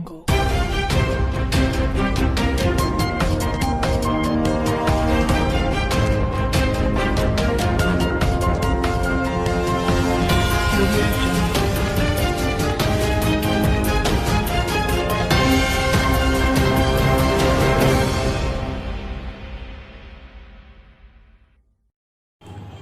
Go.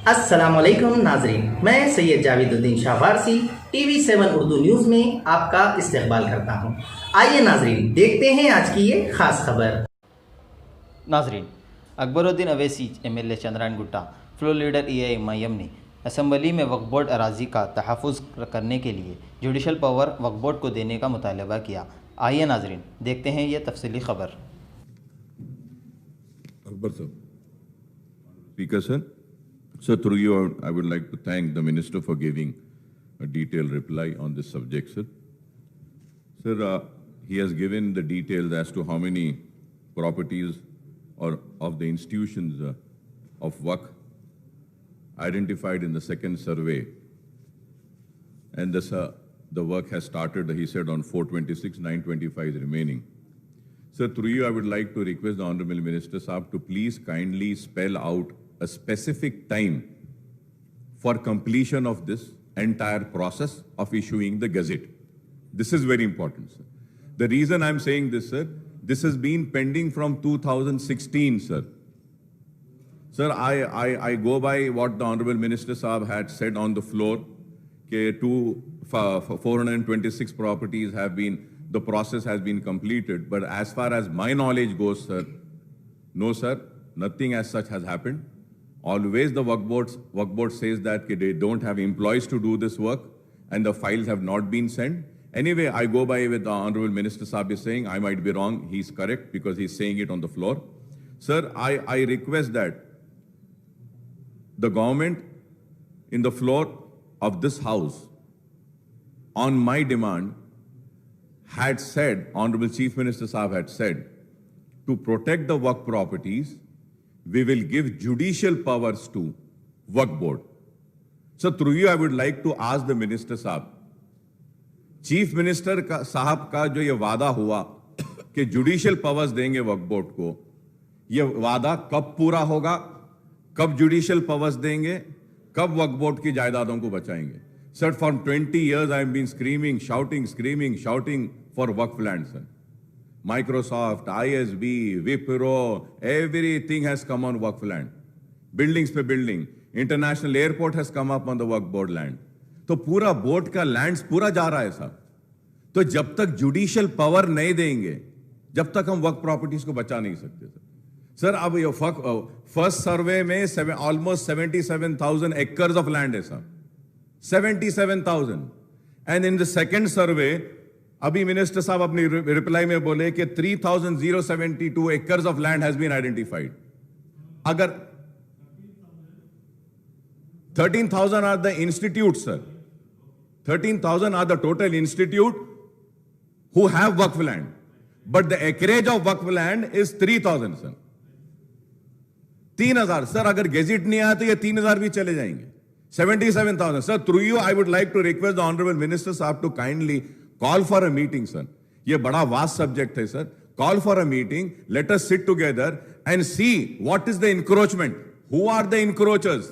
अस्सलामुअलैकुम नाजरीन, मैं सैयद जावेदुद्दीन शाह वारसी TV7 उर्दू न्यूज़ में आपका इस्तकबाल करता हूं। आइए नाजरीन, देखते हैं आज की ये खास खबर। नाजरीन, Akbaruddin Owaisi MLA Chandrayangutta floor leader EIMIM ने असम्बली में वक्फ बोर्ड अराजी का तहफ़्फ़ुज़ करने के लिए जुडिशल पावर वक्फ बोर्ड को देने का मुतालबा किया। आइए नाजरीन, देखते हैं ये तफसीली खबर। Akbar sir. Speaker sir. Sir, through you, I would like to thank the Minister for giving a detailed reply on this subject, sir. Sir, he has given the details as to how many properties or of the institutions of WAC identified in the second survey. And this, the work has started, he said, on 426, 925 is remaining. Sir, through you, I would like to request the Honorable Minister Saab to please kindly spell out a specific time for completion of this entire process of issuing the gazette. This is very important, sir. The reason I'm saying this, sir, this has been pending from 2016, sir. Sir, I go by what the Honorable Minister Saab had said on the floor, that 426 properties have been, the process has been completed. But as far as my knowledge goes, sir, no, sir, nothing as such has happened. Always the work board says that they don't have employees to do this work and the files have not been sent. Anyway, I go by with the Honorable Minister Saab is saying, I might be wrong, he's correct because he's saying it on the floor. Sir, I request that the government in the floor of this house, on my demand, had said, Honorable Chief Minister Saab had said, to protect the work properties, we will give judicial powers to Waqf Board. So through you, I would like to ask the Minister Saab, Chief Minister साहब का जो ये वादा हुआ कि judicial powers देंगे वक्फ board को, ये वादा कब पूरा होगा, कब जुडिशियल पावर्स देंगे, कब वक्फ बोर्ड की जायदादों को बचाएंगे? Sir, for 20 years I have been screaming, shouting for waqf land, sir. Microsoft, ISB, Wipro, everything has come on waqf land. Buildings पे building. International airport has come up on the waqf board land. तो पूरा board का lands पूरा जा रहा है साहब. तो जब तक जुडिशियल पावर नहीं देंगे, जब तक हम वक्फ प्रॉपर्टीज को बचा नहीं सकते सर. सर अब ये फर्स्ट सर्वे में ऑलमोस्ट 77,000 एकर्स ऑफ लैंड है साहब. 77,000. And in the second survey अभी मिनिस्टर साहब अपनी रिप्लाई में बोले कि 3,072 acres of land has been identified. अगर 13,000 are the institute sir, 13,000 are the total institute who have वक्फ land, but the acreage of वक्फ लैंड इज 3,000 सर. 3,000 सर, अगर गेजेट नहीं आया तो ये 3,000 भी चले जाएंगे. 77,000 sir. Through you, I would like to request the Honorable Minister Saab to kindly call for a meeting, sir. ये बड़ा vast subject है, sir. Call for a meeting. Let us sit together and see what is the encroachment. Who are the encroachers?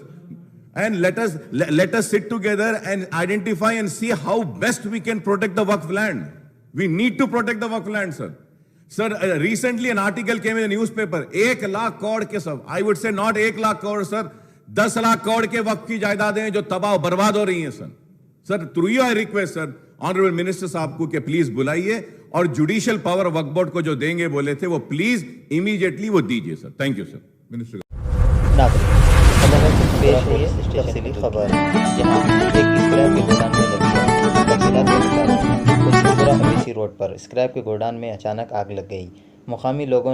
And let us sit together and identify and see how best we can protect the waqf land. We need to protect the waqf land, sir. Sir, recently an article came in the newspaper. 1 lakh crore के सब. I would say not 1 lakh crore, sir. 10 lakh crore के वक्त की जायदादें जो तबाह बर्बाद हो रही हैं sir. Sir, through you I request sir honourable minister साहब को कि प्लीज बुलाइए और जुडिशियल पावर वक्फ बोर्ड को जो देंगे बोले थे वो प्लीज इमीडिएटली वो दीजिए sir. Thank you sir. Minister तफसीली खबर, जहां एक स्क्रैप के गोदान में लगी रोड पर स्क्रैप के गोदान में अचानक आग लग गई. मुकामी लोगों